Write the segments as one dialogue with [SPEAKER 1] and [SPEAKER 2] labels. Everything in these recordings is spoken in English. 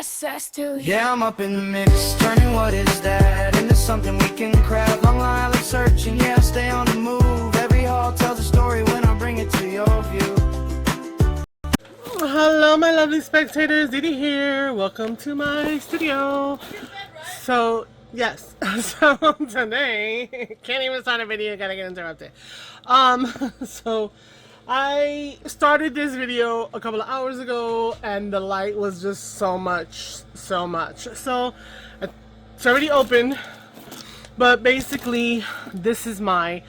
[SPEAKER 1] access to.
[SPEAKER 2] Yeah, I'm up in the mix, turning what is that into something we can craft. Long Island searching, yeah, stay on the move. Every haul tells a story when I bring it to your view.
[SPEAKER 3] Hello my lovely spectators, Dee here. Welcome to my studio. So, yes. So today, can't even start a video, gotta get interrupted. So I started this video a couple of hours ago and the light was just so much. So it's already open, but basically this is my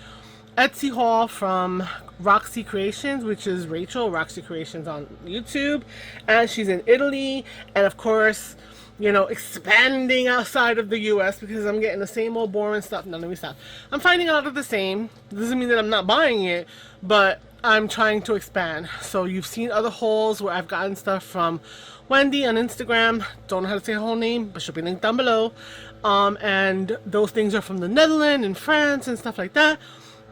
[SPEAKER 3] Etsy haul from ROXY Creations, which is Rachel, ROXY Creations on YouTube, and she's in Italy, and of course, you know, expanding outside of the US because I'm getting the same old boring stuff. No, let me stop. I'm finding a lot of the same. Doesn't mean that I'm not buying it, but I'm trying to expand. So you've seen other hauls where I've gotten stuff from Wendy on Instagram. Don't know how to say her whole name, but she'll be linked down below. And those things are from the Netherlands and France and stuff like that.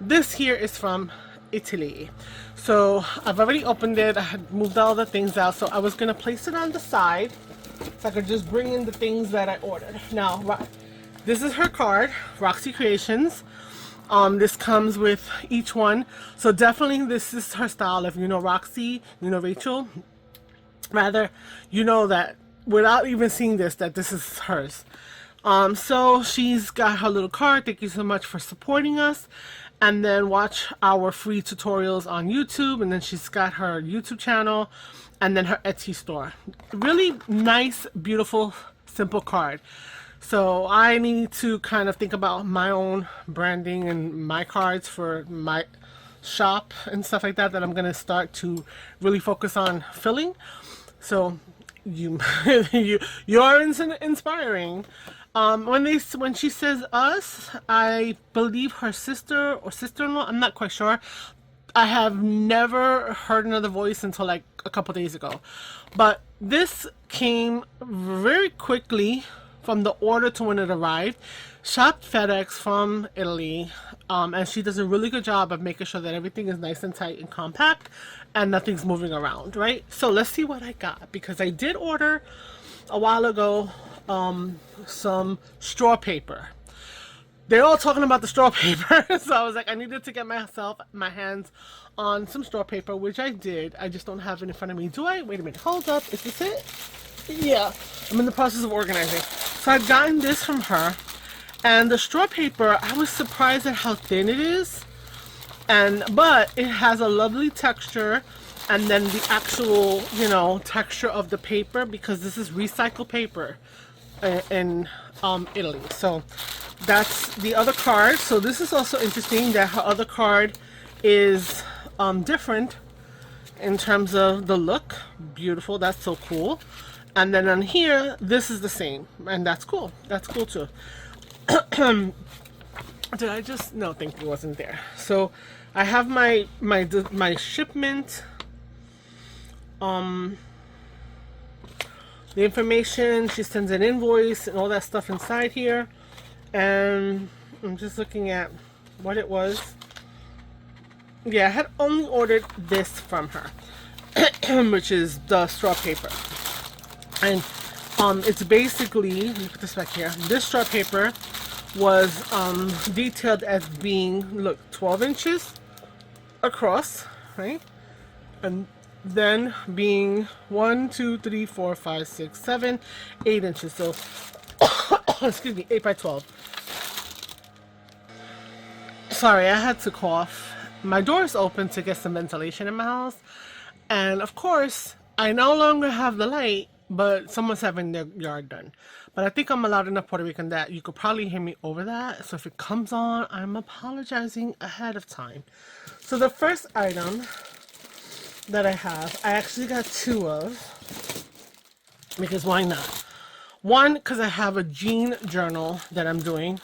[SPEAKER 3] This here is from Italy. So I've already opened it. I had moved all the things out, so I was gonna place it on the side so I could just bring in the things that I ordered. Now, this is her card, ROXY Creations. This comes with each one, so definitely this is her style. If you know ROXY, you know Rachel, rather, you know that without even seeing this, that this is hers. So she's got her little card. Thank you so much for supporting us. And then watch our free tutorials on YouTube. And then she's got her YouTube channel and then her Etsy store. Really nice, beautiful, simple card. So I need to kind of think about my own branding and my cards for my shop and stuff like that I'm going to start to really focus on filling. So you are inspiring. When she says us, I believe her sister or sister-in-law, I'm not quite sure. I have never heard another voice until like a couple days ago. But this came very quickly from the order to when it arrived. Shopped FedEx from Italy, and she does a really good job of making sure that everything is nice and tight and compact and nothing's moving around, right? So let's see what I got, because I did order a while ago some straw paper. They're all talking about the straw paper, so I was like, I needed to get my hands on some straw paper, which I did. I just don't have it in front of me. Do I? Wait a minute, hold up, is this it? Yeah, I'm in the process of organizing. So I've gotten this from her, and the straw paper, I was surprised at how thin it is, but it has a lovely texture. And then the actual, you know, texture of the paper, because this is recycled paper in Italy. So that's the other card. So this is also interesting that her other card is different in terms of the look. Beautiful, that's so cool. And then on here, this is the same, and that's cool. That's cool too. Did I just, no, thank you, wasn't there. So I have my shipment. The information, she sends an invoice and all that stuff inside here, and I'm just looking at what it was. Yeah, I had only ordered this from her, which is the straw paper, and it's basically, let me put this back here. This straw paper was detailed as being, look, 12 inches across, right, and then being 1, 2, 3, 4, 5, 6, 7, 8 inches. So excuse me, 8 by 12. Sorry, I had to cough. My door is open to get some ventilation in my house, and of course I no longer have the light, but someone's having their yard done. But I think I'm a loud enough Puerto Rican that you could probably hear me over that. So if it comes on, I'm apologizing ahead of time. So the first item that I have, I actually got two of, because why not? One, because I have a jean journal that I'm doing,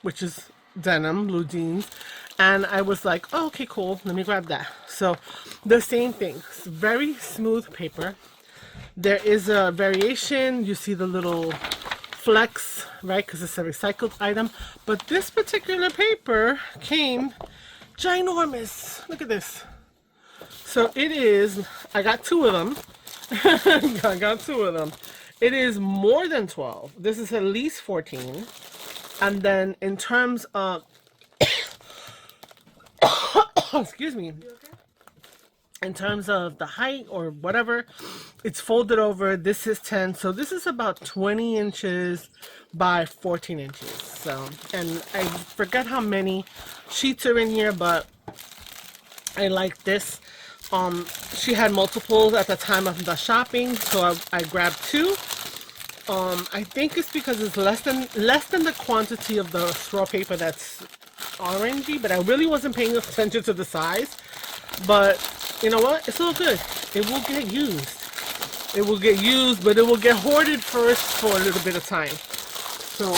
[SPEAKER 3] which is denim, blue jeans, and I was like, oh, okay, cool, let me grab that. So the same thing, it's very smooth paper. There is a variation, you see the little flex, right, because it's a recycled item, but this particular paper came ginormous. Look at this. So it is, I got two of them. I got two of them. It is more than 12. This is at least 14. And then in terms of, excuse me, in terms of the height or whatever, it's folded over. This is 10. So this is about 20 inches by 14 inches. So, and I forget how many sheets are in here, but I like this. She had multiples at the time of the shopping, so I grabbed 2. I think it's because it's less than the quantity of the straw paper that's orangey, but I really wasn't paying attention to the size. But you know what? It's all good. It will get used. It will get used, but it will get hoarded first for a little bit of time. So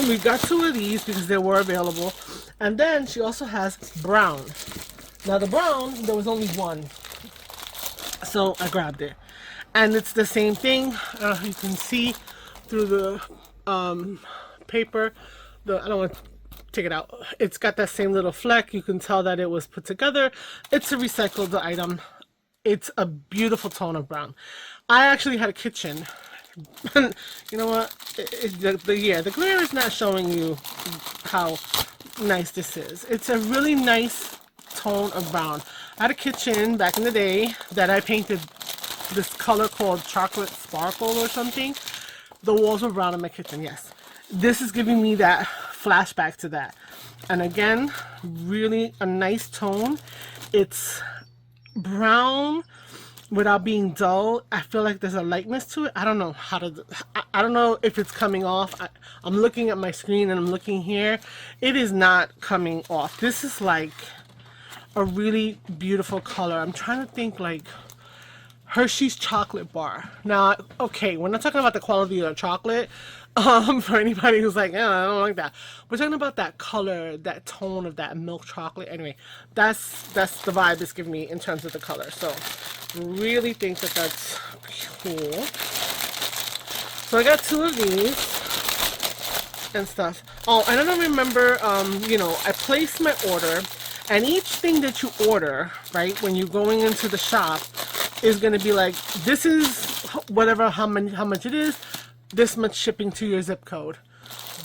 [SPEAKER 3] we got 2 of these because they were available. And then she also has brown. Now the brown, there was only 1. So I grabbed it. And it's the same thing. You can see through the paper. I don't want to take it out. It's got that same little fleck. You can tell that it was put together. It's a recycled item. It's a beautiful tone of brown. I actually had a kitchen. You know what? The glare is not showing you how nice this is. It's a really nice tone of brown. I had a kitchen back in the day that I painted this color called chocolate sparkle or something. The walls were brown in my kitchen, yes. This is giving me that flashback to that. And again, really a nice tone. It's brown without being dull. I feel like there's a lightness to it. I don't know how to, I don't know if it's coming off. I'm looking at my screen and I'm looking here. It is not coming off. This is like a really beautiful color. I'm trying to think like Hershey's chocolate bar. Now, okay, we're not talking about the quality of the chocolate. For anybody who's like, yeah, I don't like that. We're talking about that color, that tone of that milk chocolate. Anyway, that's the vibe it's giving me in terms of the color. So, really think that that's cool. So I got 2 of these and stuff. Oh, and I don't remember. You know, I placed my order, and each thing that you order, right, when you're going into the shop, is going to be like, this is whatever, how much it is. This much shipping to your zip code.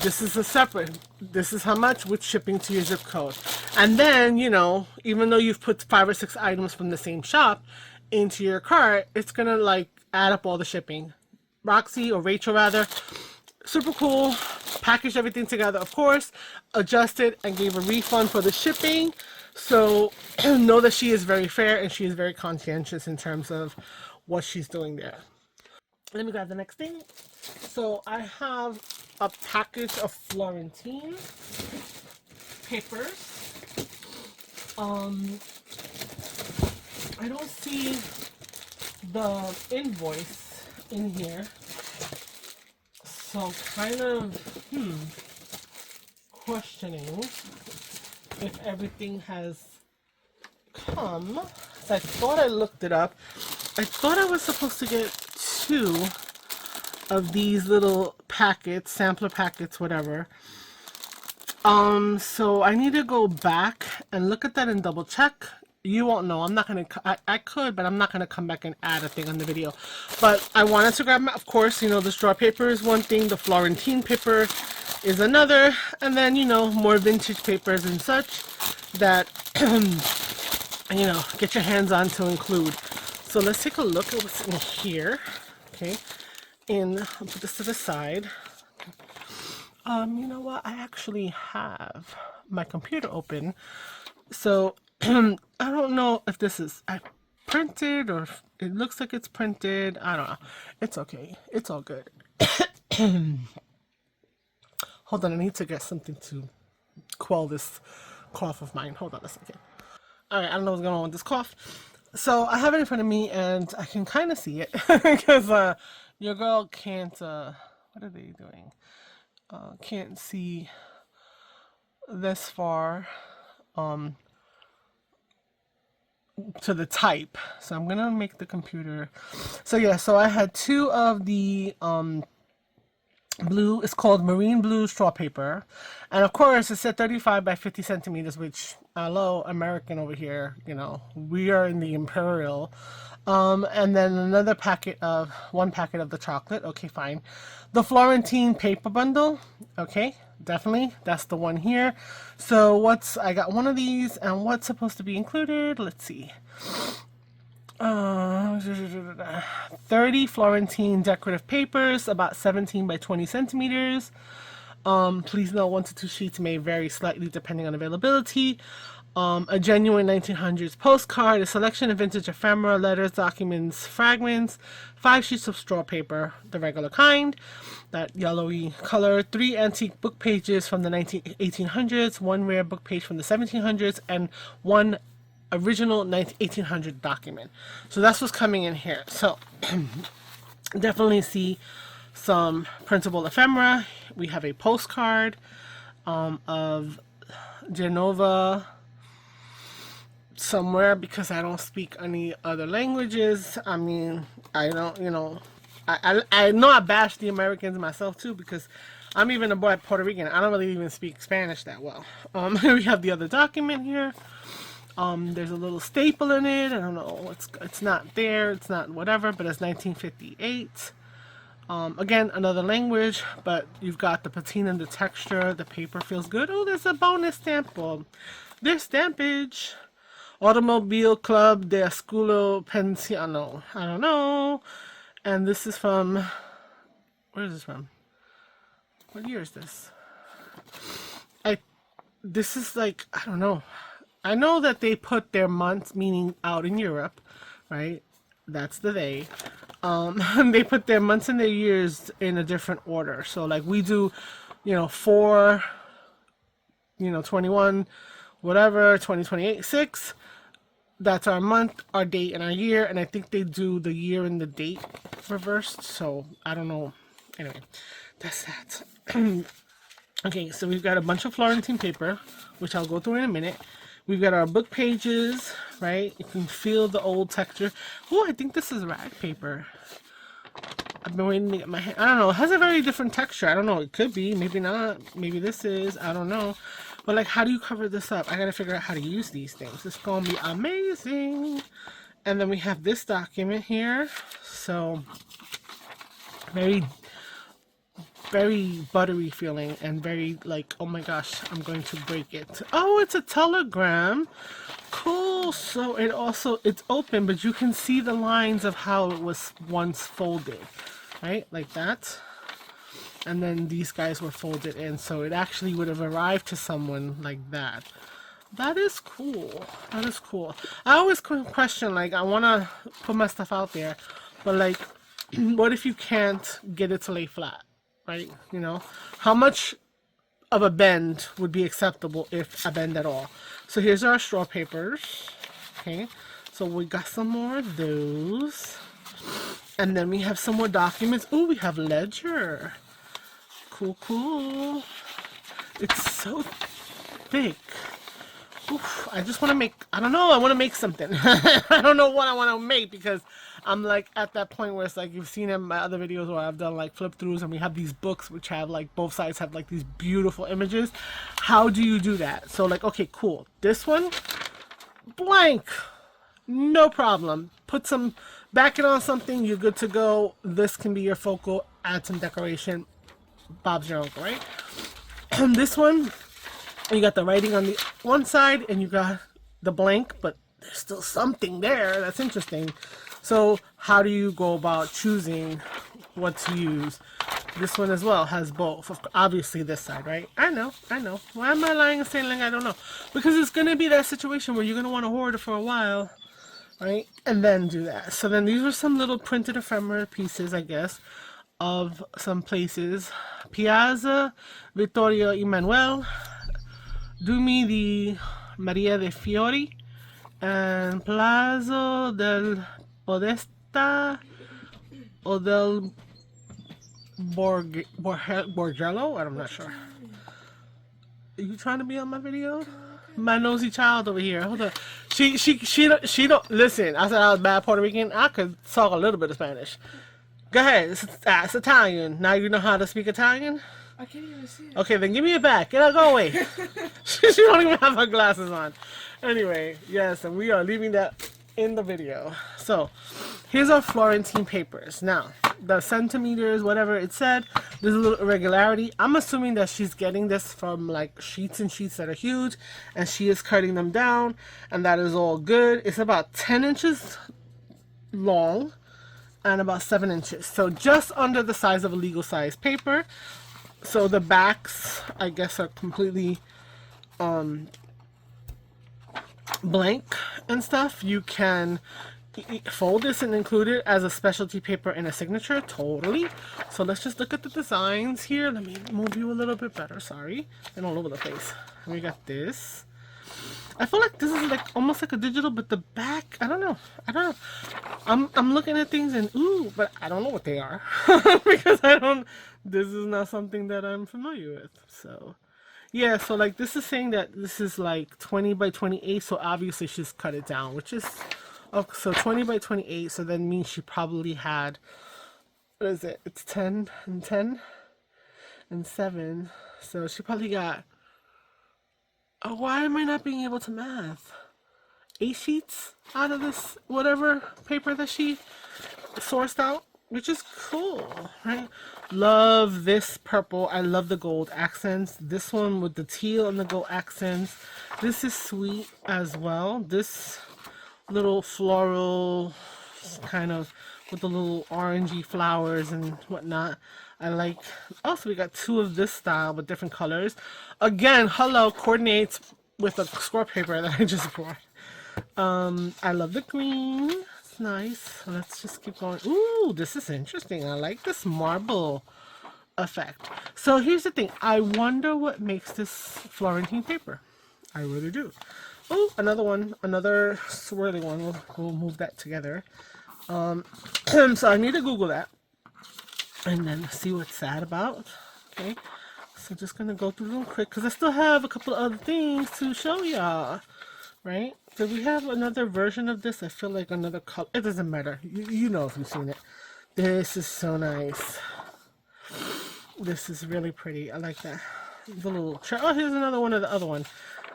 [SPEAKER 3] This is a separate. This is how much with shipping to your zip code. And then, you know, even though you've put 5 or 6 items from the same shop into your cart, it's gonna like add up all the shipping. Roxy, or Rachel rather, super cool. Packaged everything together, of course, adjusted and gave a refund for the shipping. So know that she is very fair and she is very conscientious in terms of what she's doing there. Let me grab the next thing. So I have a package of Florentine papers. I don't see the invoice in here. So kind of questioning if everything has come. So I thought I looked it up. I thought I was supposed to get 2 of these little packets, sampler packets, whatever. So I need to go back and look at that and double check. You won't know. I'm not gonna. I could, but I'm not gonna come back and add a thing on the video. But I wanted to grab, of course, you know, the straw paper is one thing, the Florentine paper is another, and then, you know, more vintage papers and such that you know, get your hands on to include. So let's take a look at what's in here. Okay, and I'll put this to the side. You know what? I actually have my computer open, so I don't know if this is printed or if it looks like it's printed. I don't know. It's okay. It's all good. Hold on, I need to get something to quell this cough of mine. Hold on a second. Alright, I don't know what's going on with this cough. So I have it in front of me and I can kind of see it because your girl can't, what are they doing? Can't see this far to the type. So I'm gonna make the computer. So yeah, so I had 2 of the blue. It's called marine blue straw paper, and of course it said 35 by 50 centimeters, which, hello, American over here, you know, we are in the imperial. And then another packet of one packet of the chocolate. Okay, fine. The Florentine paper bundle. Okay, definitely that's the one here. So I got one of these, and what's supposed to be included? Let's see. 30 Florentine decorative papers, about 17 by 20 centimeters. Please note 1 to 2 sheets may vary slightly depending on availability. A genuine 1900s postcard, a selection of vintage ephemera, letters, documents, fragments, 5 sheets of straw paper, the regular kind, that yellowy color, 3 antique book pages from the 1800s, 1 rare book page from the 1700s, and 1 original 1800 document. So that's what's coming in here. So definitely see some printable ephemera. We have a postcard of Genova somewhere, because I don't speak any other languages. I mean, I don't, you know, I know I bash the Americans myself too, because I'm even a Puerto Rican. I don't really even speak Spanish that well. We have the other document here. There's a little staple in it. I don't know. It's not there. It's not whatever, but it's 1958. Again, another language, but you've got the patina and the texture. The paper feels good. Oh, there's a bonus stamp. Well, there's stampage. Automobile Club de Escudo Pensiano. I don't know. And this is from, where is this from? What year is this? This is like, I don't know. I know that they put their months, meaning out in Europe, right? That's the they. They put their months and their years in a different order. So like we do, you know, 4, you know, 21, whatever, 2028, 6. That's our month, our date, and our year. And I think they do the year and the date reversed. So I don't know. Anyway, that's that. Okay, so we've got a bunch of Florentine paper, which I'll go through in a minute. We've got our book pages, right? You can feel the old texture. Oh, I think this is rag paper. I've been waiting to get my hand. I don't know. It has a very different texture. I don't know. It could be. Maybe not. Maybe this is. I don't know. But, like, how do you cover this up? I got to figure out how to use these things. It's going to be amazing. And then we have this document here. So, very buttery feeling, and very like, oh my gosh, I'm going to break it. Oh, it's a telegram. Cool. So it's open, but you can see the lines of how it was once folded, right? Like that. And then these guys were folded in, so it actually would have arrived to someone like that. That is cool. That is cool. I always question, like, I want to put my stuff out there, but like, what if you can't get it to lay flat? Right? You know, how much of a bend would be acceptable, if a bend at all? So here's our straw papers. Okay, so we got some more of those, and then we have some more documents. Oh, we have ledger. Cool. It's so thick. Oof, I just want to make, I don't know, I want to make something. I don't know what I want to make, because I'm like at that point where it's like, you've seen in my other videos where I've done like flip throughs, and we have these books which have like both sides have like these beautiful images. How do you do that? So like, okay, cool. This one, blank. No problem. Put some, back it on something, you're good to go. This can be your focal, add some decoration. Bob's your uncle, right? And this one, you got the writing on the one side, and you got the blank, but there's still something there that's interesting. So how do you go about choosing what to use? This one as well has both. Obviously this side, right? I know. Why am I lying and saying like I don't know? Because it's going to be that situation where you're going to want to hoard it for a while, right? And then do that. So then these were some little printed ephemera pieces, I guess, of some places. Piazza Vittorio Emanuele, Dumi di Maria de Fiori, and Palazzo del Podesta o del Borgello? I'm not sure. Are you trying to be on my video? My nosy child over here. Hold on. She don't listen. I said I was bad Puerto Rican. I could talk a little bit of Spanish. Go ahead. It's Italian. Now you know how to speak Italian?
[SPEAKER 1] I can't even see it.
[SPEAKER 3] Okay, then give me it back. Get out, go away. She don't even have her glasses on. Anyway, yes, and we are leaving that in the video. So, here's our Florentine papers. Now, the centimeters, whatever it said, there's a little irregularity. I'm assuming that she's getting this from like sheets and sheets that are huge, and she is cutting them down, and that is all good. It's about 10 inches long and about 7 inches. So just under the size of a legal size paper. So the backs, I guess, are completely blank and stuff. You can fold this and include it as a specialty paper in a signature. Totally. So let's just look at the designs here. Let me move you a little bit better. Sorry. And all over the place. We got this. I feel like this is like almost like a digital, but the back, I don't know. I'm looking at things and ooh, but I don't know what they are because this is not something that I'm familiar with. So yeah, so like this is saying that this is like 20 by 28, so obviously she's cut it down, which is okay. So 20 by 28, so that means she probably had, what is it? It's 10 and 10 and 7. So she probably got, oh, why am I not being able to math? 8 sheets out of this whatever paper that she sourced out, which is cool, right? Love this purple. I love the gold accents. This one with the teal and the gold accents. This is sweet as well. This little floral kind of with the little orangey flowers and whatnot. I like. Also, we got 2 of this style with different colors. Again, hello, coordinates with a score paper that I just brought. I love the green. It's nice. Let's just keep going. Ooh, this is interesting. I like this marble effect. So here's the thing. I wonder what makes this Florentine paper. I really do. Oh, another one. Another swirly one. We'll move that together. So I need to Google that and then see what's that about. Okay, so just gonna go through them quick because I still have a couple other things to show y'all. Right? Did we have another version of this? I feel like another color. It doesn't matter. You know if you've seen it. This is so nice. This is really pretty. I like that. The little. Oh, here's another one of the other one.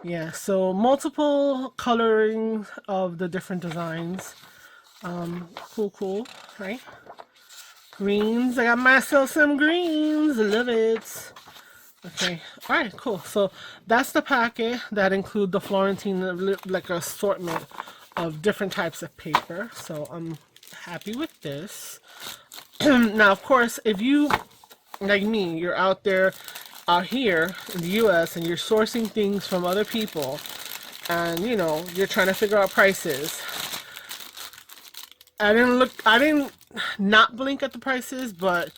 [SPEAKER 3] Yeah. So multiple coloring of the different designs. Cool, right? Greens. I got myself some greens. I love it. Okay. All right. Cool. So that's the packet that include the Florentine, like assortment of different types of paper. So I'm happy with this. Now, of course, if you, like me, you're out there, out here in the U.S. and you're sourcing things from other people, and you know you're trying to figure out prices. I didn't not blink at the prices, but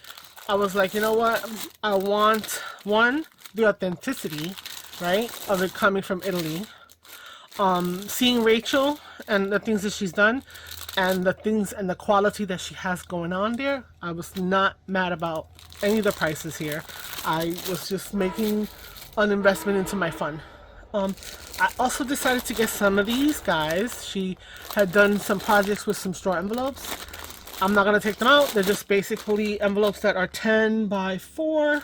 [SPEAKER 3] I was like, you know what? I want, one, the authenticity, right, of it coming from Italy. Seeing Rachel and the things that she's done and the things and the quality that she has going on there, I was not mad about any of the prices here. I was just making an investment into my fun. I also decided to get some of these guys. She had done some projects with some straw envelopes. I'm not going to take them out. They're just basically envelopes that are 10 by 4.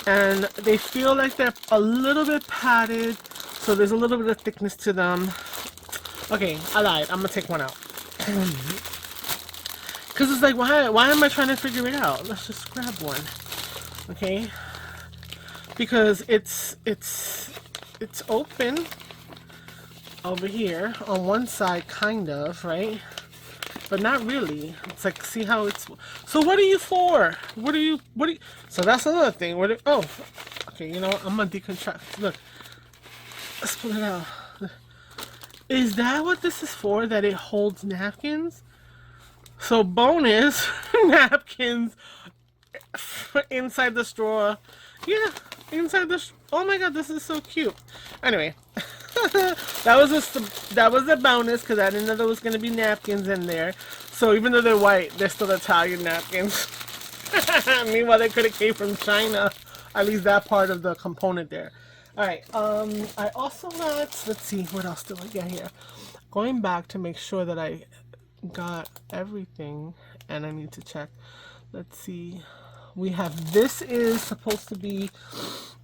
[SPEAKER 3] And they feel like they're a little bit padded. So there's a little bit of thickness to them. Okay, I lied. I'm going to take one out. Because it's like, why am I trying to figure it out? Let's just grab one. Okay. Because it's open over here on one side, kind of, right? But not really. It's like, see how it's, so what are you for? What are you, so that's another thing. Oh, okay, you know what? I'm gonna deconstruct. Look, let's pull it out. Is that what this is for? That it holds napkins? So bonus, napkins inside the straw. Yeah, inside the, oh my god, this is so cute. Anyway. that was a bonus because I didn't know there was going to be napkins in there. So even though they're white, they're still Italian napkins. Meanwhile, they could have came from China. At least that part of the component there. Alright, I also got, let's see, what else do I get here? Going back to make sure that I got everything, and I need to check Let's see. We have, this is supposed to be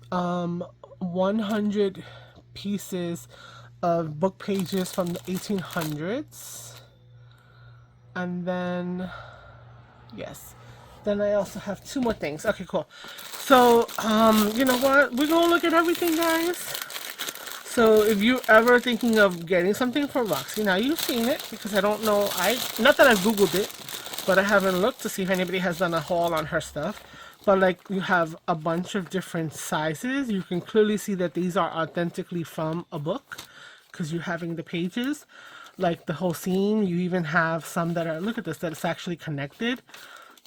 [SPEAKER 3] 100 pieces of book pages from the 1800s. And then, yes. Then I also have two more things. Okay, cool. So, you know what? We're gonna look at everything, guys. So if you're ever thinking of getting something from Roxy, now you've seen it, because I don't know, not that I've Googled it, but I haven't looked to see if anybody has done a haul on her stuff. But like, you have a bunch of different sizes. You can clearly see that these are authentically from a book, because you're having the pages, like the whole scene. You even have some that are, look at this, that it's actually connected.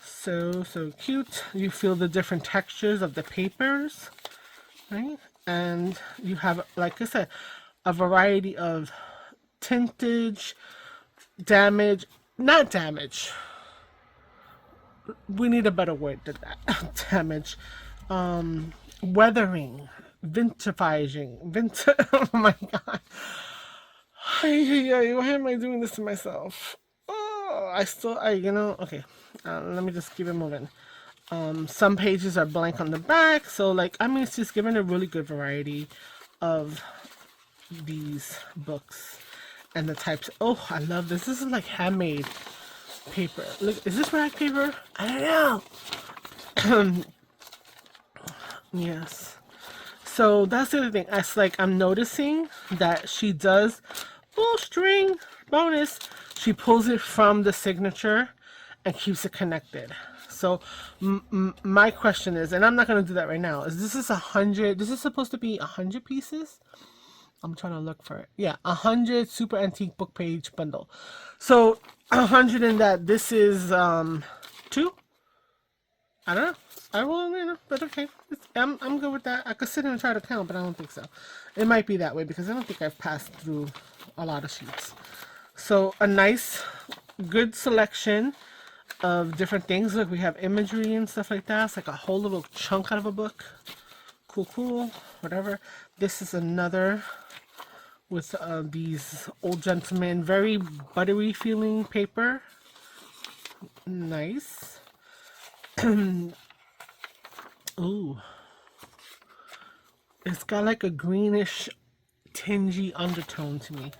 [SPEAKER 3] So cute. You feel the different textures of the papers, right? And you have, like I said, a variety of tintage, damage, not damage. We need a better word than that. Damage, weathering, vintaging, oh my god. Why am I doing this to myself? Oh, you know, okay. Let me just keep it moving. Some pages are blank on the back, so like, I mean, it's just given a really good variety of these books and the types. Oh, I love this. This is like handmade paper. Look, is this rag paper? I don't know. Yes. So that's the other thing. It's like, I'm noticing that she does, oh, string bonus. She pulls it from the signature and keeps it connected. So my question is, and I'm not going to do that right now, is this is 100, this is supposed to be 100 pieces? I'm trying to look for it. Yeah, 100 super antique book page bundle. So 100 in that. This is 2. I don't know. I will, you know, but okay. I'm good with that. I could sit here and try to count, but I don't think so. It might be that way because I don't think I've passed through a lot of sheets. So a nice, good selection of different things. Look, we have imagery and stuff like that. It's like a whole little chunk out of a book. Cool, whatever. This is another with these old gentlemen, very buttery feeling paper. Nice. Ooh. It's got like a greenish, tingy undertone to me.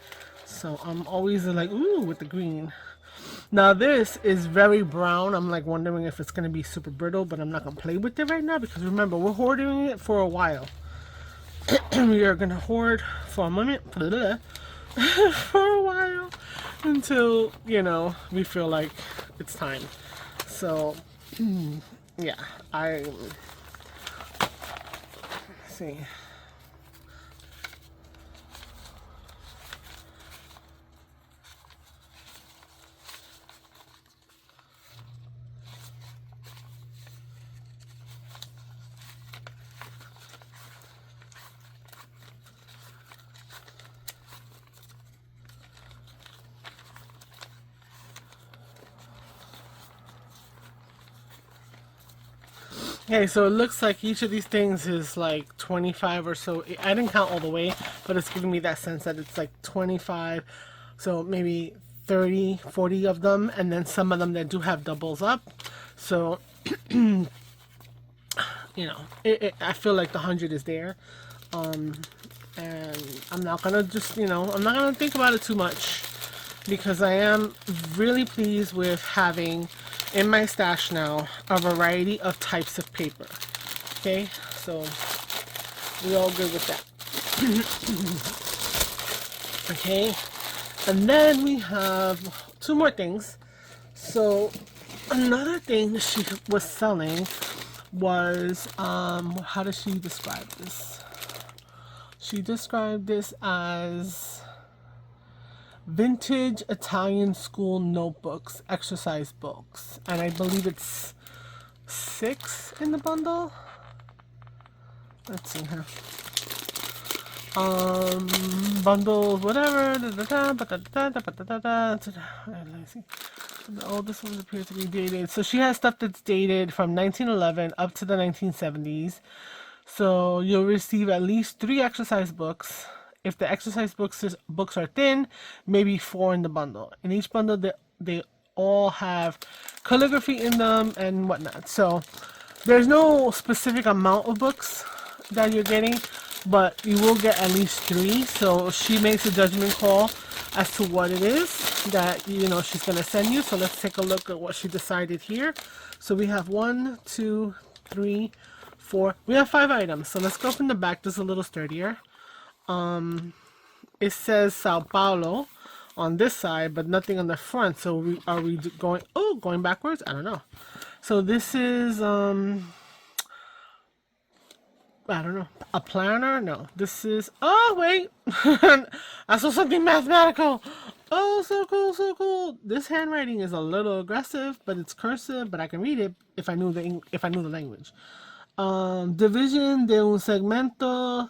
[SPEAKER 3] So I'm always like, ooh, with the green. Now this is very brown. I'm like wondering if it's going to be super brittle, but I'm not going to play with it right now because remember, we're hoarding it for a while. We are going to hoard for a moment, for a while, until, you know, we feel like it's time. So, yeah, let's see. Okay, so it looks like each of these things is like 25 or so. I didn't count all the way, but it's giving me that sense that it's like 25, so maybe 30, 40 of them, and then some of them that do have doubles up. So, you know, I feel like the 100 is there. And I'm not gonna just, you know, I'm not gonna think about it too much because I am really pleased with having in my stash now a variety of types of paper. Okay, so we're all good with that. Okay, and then we have 2 more things. So another thing that she was selling was how does she describe this? She described this as vintage Italian school notebooks, exercise books, and I believe it's 6 in the bundle. Let's see here. Bundles, whatever. Let's see. The oldest ones appear to be dated. So she has stuff that's dated from 1911 up to the 1970s. So you'll receive at least 3 exercise books. If the exercise books are thin, maybe 4 in the bundle. In each bundle, they all have calligraphy in them and whatnot. So there's no specific amount of books that you're getting, but you will get at least 3. So she makes a judgment call as to what it is that, you know, she's going to send you. So let's take a look at what she decided here. So we have 1, 2, 3, 4. We have 5 items. So let's go from the back. This is a little sturdier. It says Sao Paulo on this side, but nothing on the front. So are we going backwards? I don't know. So this is I don't know, a planner? No, this is, oh wait, I saw something mathematical. Oh, so cool, so cool. This handwriting is a little aggressive, but it's cursive, but I can read it if I knew the language. Division de un segmento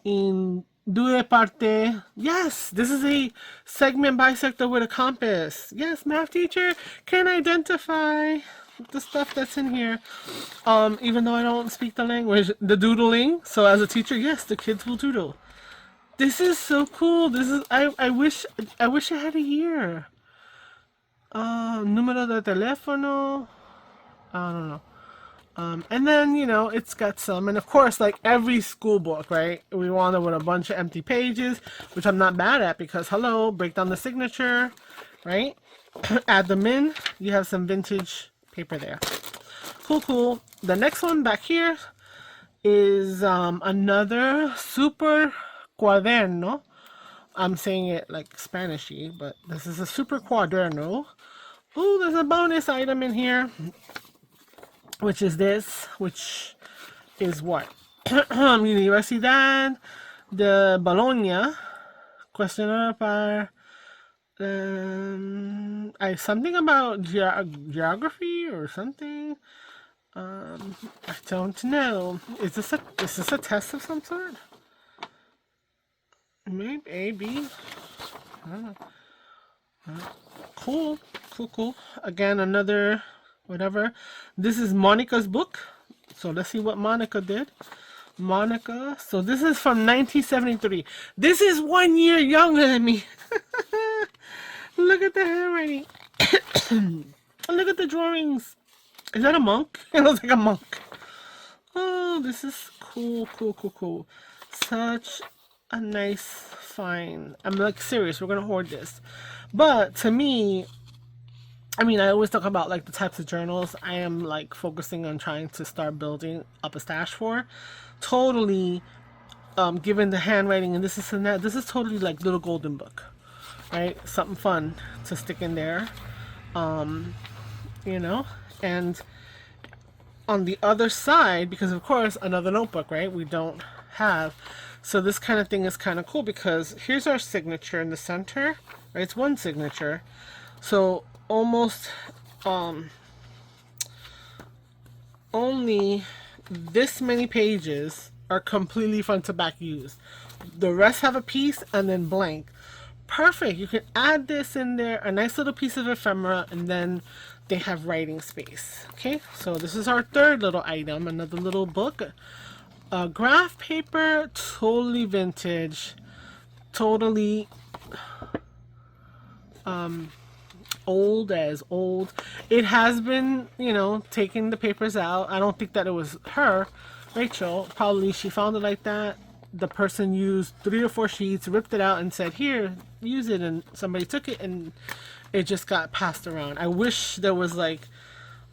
[SPEAKER 3] in due parte. Yes, this is a segment bisector with a compass. Yes, math teacher can identify the stuff that's in here. Even though I don't speak the language, the doodling. So as a teacher, yes, the kids will doodle. This is so cool. This is I wish I had a year. Número de teléfono. I don't know. And then, you know, it's got some, and of course, like every school book, right? We want it with a bunch of empty pages, which I'm not bad at because, hello, break down the signature, right? Add them in. You have some vintage paper there. Cool, cool. The next one back here is another super cuaderno. I'm saying it like Spanishy, but this is a super cuaderno. Ooh, there's a bonus item in here, which is this, which is what? Universidad de Bologna. Cuestionario para something about geography or something. I don't know. Is this a test of some sort? Maybe. I don't know. Cool. Again, another whatever. This is Monica's book. So let's see what Monica did. Monica. So this is from 1973. This is 1 year younger than me. Look at the handwriting. Look at the drawings. Is that a monk? It looks like a monk. Oh, this is cool. Such a nice find. I'm like serious. We're gonna hoard this. But to me, I mean, I always talk about like the types of journals I am like focusing on trying to start building up a stash for. Totally, given the handwriting and this and that, this is totally like little golden book, right? Something fun to stick in there, you know. And on the other side, because of course another notebook, right? We don't have. So this kind of thing is kind of cool because here's our signature in the center, right? It's one signature. So almost only this many pages are completely front to back used. The rest have a piece and then blank. Perfect. You can add this in there, a nice little piece of ephemera, and then they have writing space. Okay, so this is our third little item, another little book. Graph paper, totally vintage, totally old as old. It has been, you know, taking the papers out. I don't think that it was her, Rachel. Probably she found it like that. The person used 3 or 4 sheets, ripped it out and said, here, use it, and somebody took it and it just got passed around. I wish there was like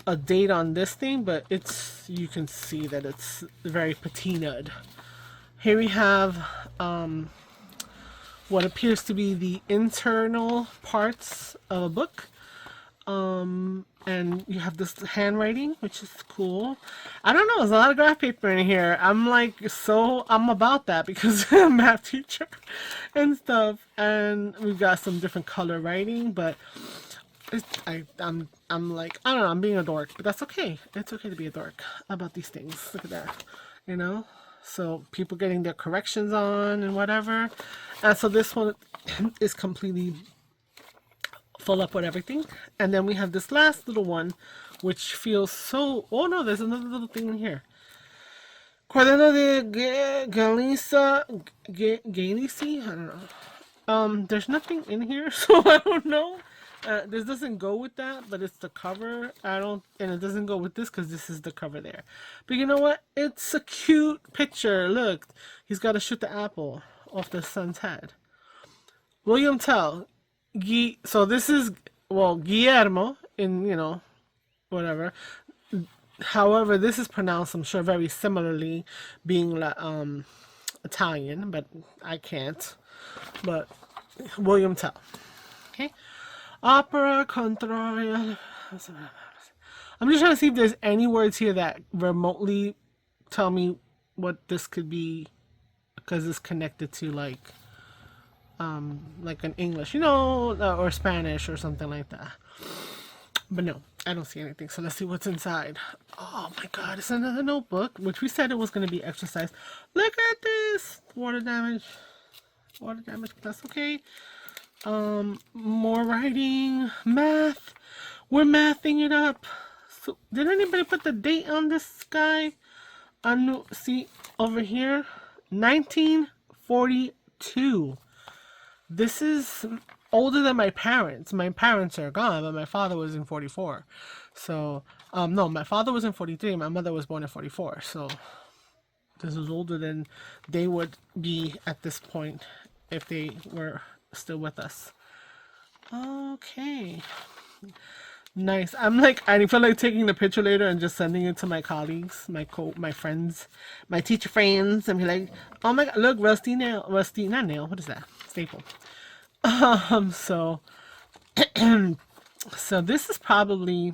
[SPEAKER 3] a date on this thing, but it's, you can see that it's very patinaed. Here we have what appears to be the internal parts of a book, and you have this handwriting, which is cool. I don't know, there's a lot of graph paper in here. I'm like, so I'm about that because I'm a math teacher and stuff, and we've got some different color writing, but I'm like, I don't know, I'm being a dork, but that's okay. It's okay to be a dork about these things. Look at that, you know? So people getting their corrections on and whatever. And so this one is completely full up with everything. And then we have this last little one, which feels so, oh no, there's another little thing in here. Cuaderno de Galicia, I don't know. There's nothing in here, so I don't know. This doesn't go with that, but it's the cover. And it doesn't go with this because this is the cover there. But you know what? It's a cute picture. Look, he's got to shoot the apple off the son's head. William Tell. So this is, well, Guillermo in, whatever. However, this is pronounced, I'm sure, very similarly, being Italian, but I can't. But William Tell. Okay. Opera contra. I'm just trying to see if there's any words here that remotely tell me what this could be, because it's connected to like an English, or Spanish or something like that. But no, I don't see anything. So let's see what's inside. Oh my God, it's another notebook, which we said it was going to be exercise. Look at this. Water damage plus. Okay. More writing, math. We're mathing it up. So did anybody put the date on this guy? See over here, 1942. This is older than my parents. My parents are gone, but my father was in 44. So, no, my father was in 43. My mother was born in 44. So this is older than they would be at this point if they were still with us. Okay. Nice. I feel like taking the picture later and just sending it to my colleagues, my friends, my teacher friends, and be like, oh my God, look, rusty, not nail, what is that? Staple. So, so this is probably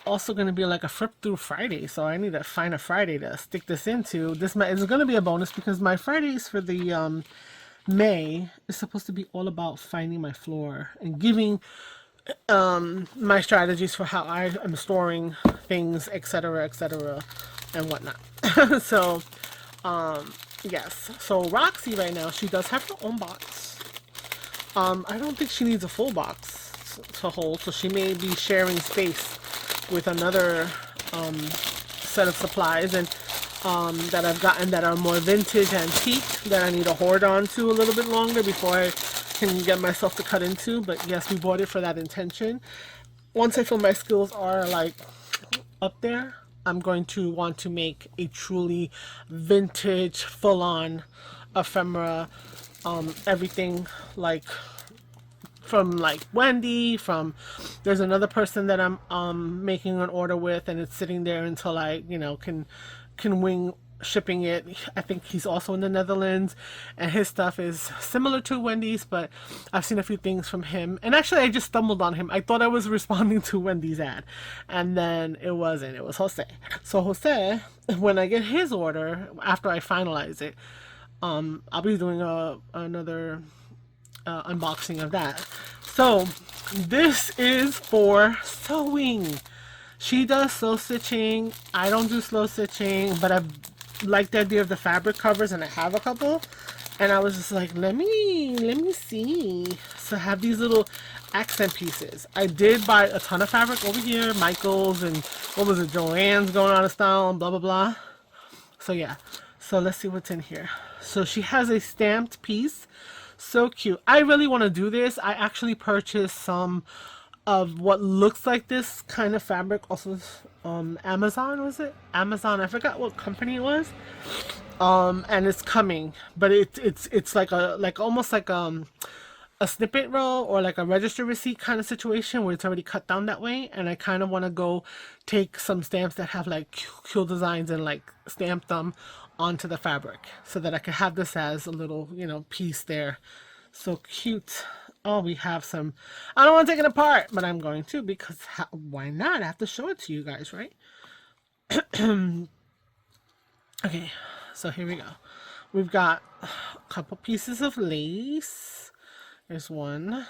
[SPEAKER 3] also going to be like a flip through Friday. So I need to find a Friday to stick this into. This is going to be a bonus because my Fridays for the May is supposed to be all about finding my floor and giving my strategies for how I am storing things, etc., and whatnot. So, yes. So Roxy right now, she does have her own box. I don't think she needs a full box to hold, so she may be sharing space with another set of supplies and that I've gotten that are more vintage antique that I need to hoard on to a little bit longer before I can get myself to cut into. But yes, we bought it for that intention. Once I feel my skills are like up there, I'm going to want to make a truly vintage, full-on ephemera, everything like from like Wendy, there's another person that I'm making an order with, and it's sitting there until I can wing shipping it. I think he's also in the Netherlands, and his stuff is similar to Wendy's, but I've seen a few things from him. And actually, I just stumbled on him. I thought I was responding to Wendy's ad, and then it wasn't. It was Jose. So Jose, when I get his order after I finalize it, I'll be doing another unboxing of that. So this is for sewing. She does slow stitching. I don't do slow stitching, but I've liked the idea of the fabric covers, and I have a couple. And I was just like, let me see. So I have these little accent pieces. I did buy a ton of fabric over here, Michael's and what was it, Joann's going out of style and blah blah blah. So yeah. So let's see what's in here. So she has a stamped piece. So cute. I really want to do this. I actually purchased some of what looks like this kind of fabric. Also, Amazon, was it? Amazon. I forgot what company it was. And it's coming, but it's like almost like a snippet roll or like a register receipt kind of situation where it's already cut down that way. And I kind of want to go take some stamps that have like cool designs and like stamp them onto the fabric so that I could have this as a little, piece there. So cute. Oh, we have some. I don't want to take it apart, but I'm going to, because why not? I have to show it to you guys, right? Okay, so here we go. We've got a couple pieces of lace. There's one.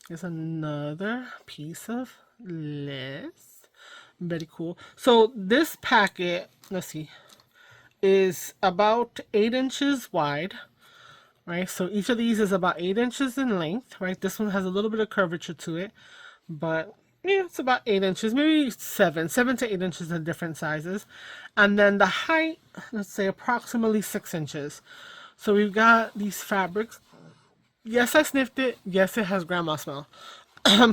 [SPEAKER 3] There's another piece of lace. Very cool. So this packet, let's see, is about 8 inches wide, right? So each of these is about 8 inches in length, right? This one has a little bit of curvature to it, but yeah, it's about 8 inches, maybe 7 to 8 inches in different sizes. And then the height, let's say approximately 6 inches. So we've got these fabrics yes, I sniffed it. Yes, it has grandma smell.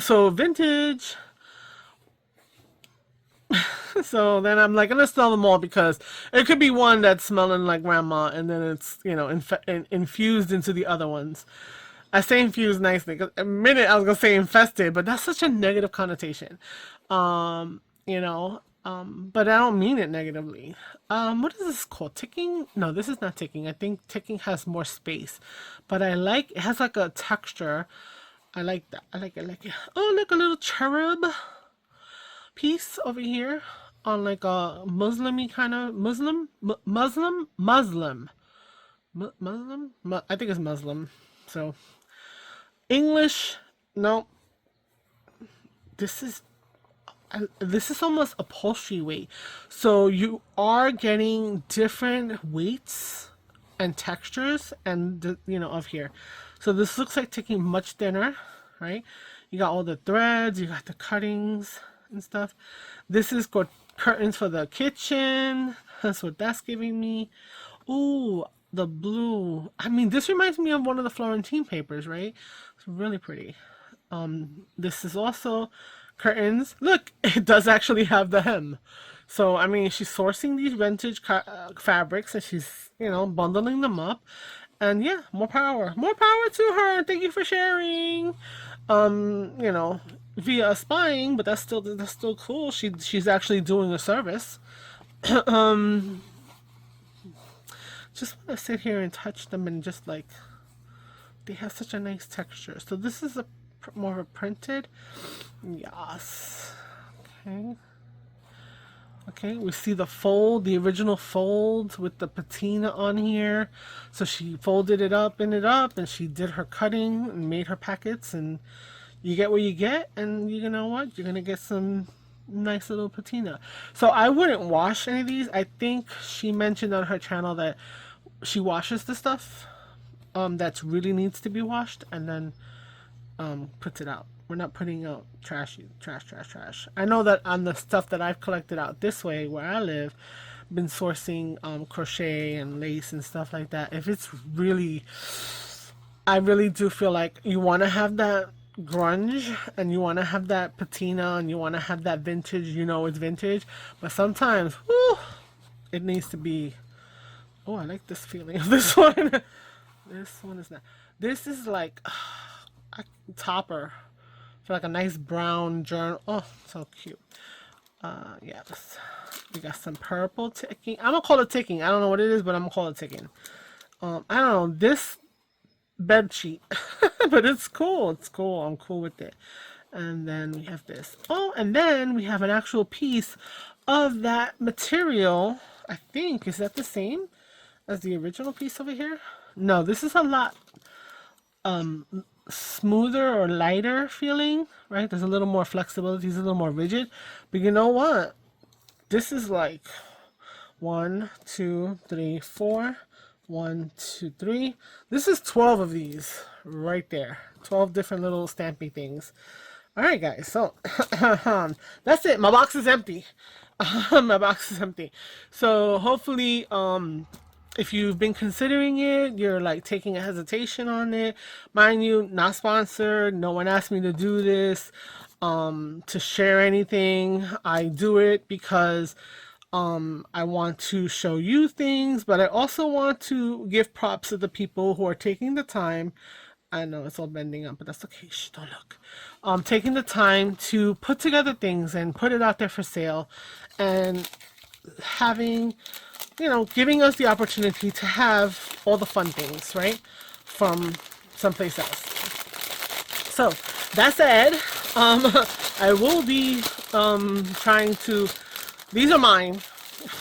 [SPEAKER 3] So vintage. So then I'm like gonna sell them all because it could be one that's smelling like grandma, and then it's, you know, infused into the other ones. I say infused nicely because a minute I was gonna say infested, but that's such a negative connotation. You know, but I don't mean it negatively. What is this called? Ticking? No, this is not ticking. I think ticking has more space, but I like it has like a texture. I like that. I like it. I like it. Oh, look, a little cherub piece over here on like a Muslim-y kind of Muslim. I think it's Muslim. So English, no. This is this is almost upholstery weight. So you are getting different weights and textures and you know, of here. So this looks like taking much thinner, right? You got all the threads, you got the cuttings and stuff. This is got curtains for the kitchen. That's what that's giving me. Ooh, the blue. I mean, this reminds me of one of the Florentine papers, right? It's really pretty. This is also curtains. Look, it does actually have the hem. So, I mean, she's sourcing these vintage fabrics and she's, you know, bundling them up. And yeah, more power. More power to her. Thank you for sharing. You know, via spying, but that's still cool. She's actually doing a service. Just want to sit here and touch them and just like, they have such a nice texture. So this is a more of a printed. Yes. Okay. Okay, we see the fold, the original fold with the patina on here. So she folded it up and she did her cutting and made her packets, and you get what you get, and you know what? You're gonna get some nice little patina. So I wouldn't wash any of these. I think she mentioned on her channel that she washes the stuff that really needs to be washed and then puts it out. We're not putting out trash. I know that on the stuff that I've collected out this way where I live, been sourcing crochet and lace and stuff like that. If it's really, I really do feel like you want to have that grunge and you want to have that patina and you want to have that vintage, you know, it's vintage, but sometimes, whew, it needs to be. Oh, I like this feeling of this one. This one is not. This is like a topper for like a nice brown journal. Oh, so cute. Yes. We got some purple ticking. I'm gonna call it ticking. I don't know what it is, but I'm gonna call it ticking. I don't know. This bed sheet, but it's cool. It's cool. I'm cool with it. And then we have this. Oh, and then we have an actual piece of that material. I think, is that the same as the original piece over here? No, this is a lot smoother or lighter feeling, right? There's a little more flexibility, it's a little more rigid. But you know what? This is like 1, 2, 3, 4. 1, 2, 3. This is 12 of these right there. 12 different little stampy things. Alright guys, so that's it. My box is empty. My box is empty. So hopefully if you've been considering it, you're like taking a hesitation on it. Mind you, not sponsored. No one asked me to do this to share anything. I do it because I want to show you things, but I also want to give props to the people who are taking the time. I know it's all bending up, but that's okay. Shh, don't look. Taking the time to put together things and put it out there for sale, and having, you know, giving us the opportunity to have all the fun things, right, from someplace else. So that said, I will be trying to. These are mine.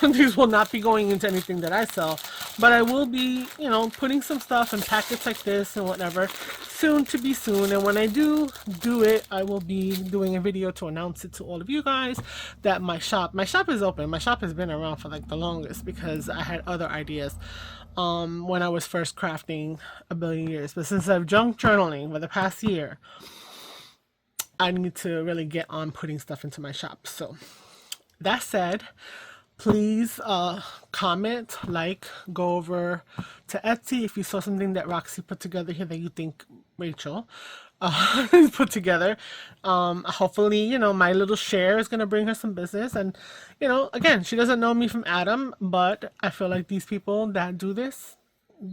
[SPEAKER 3] These will not be going into anything that I sell, but I will be, you know, putting some stuff in packets like this and whatever soon to be soon. And when I do it, I will be doing a video to announce it to all of you guys that my shop is open. My shop has been around for like the longest because I had other ideas when I was first crafting a billion years. But since I've junk journaling for the past year, I need to really get on putting stuff into my shop. So that said, please comment, like, go over to Etsy if you saw something that Roxy put together here that you think Rachel put together. Hopefully, you know, my little share is going to bring her some business. And, you know, again, she doesn't know me from Adam, but I feel like these people that do this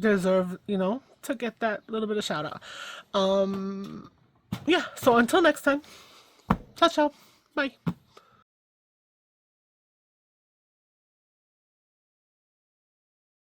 [SPEAKER 3] deserve, you know, to get that little bit of shout out. Yeah, so until next time, ciao, ciao, bye.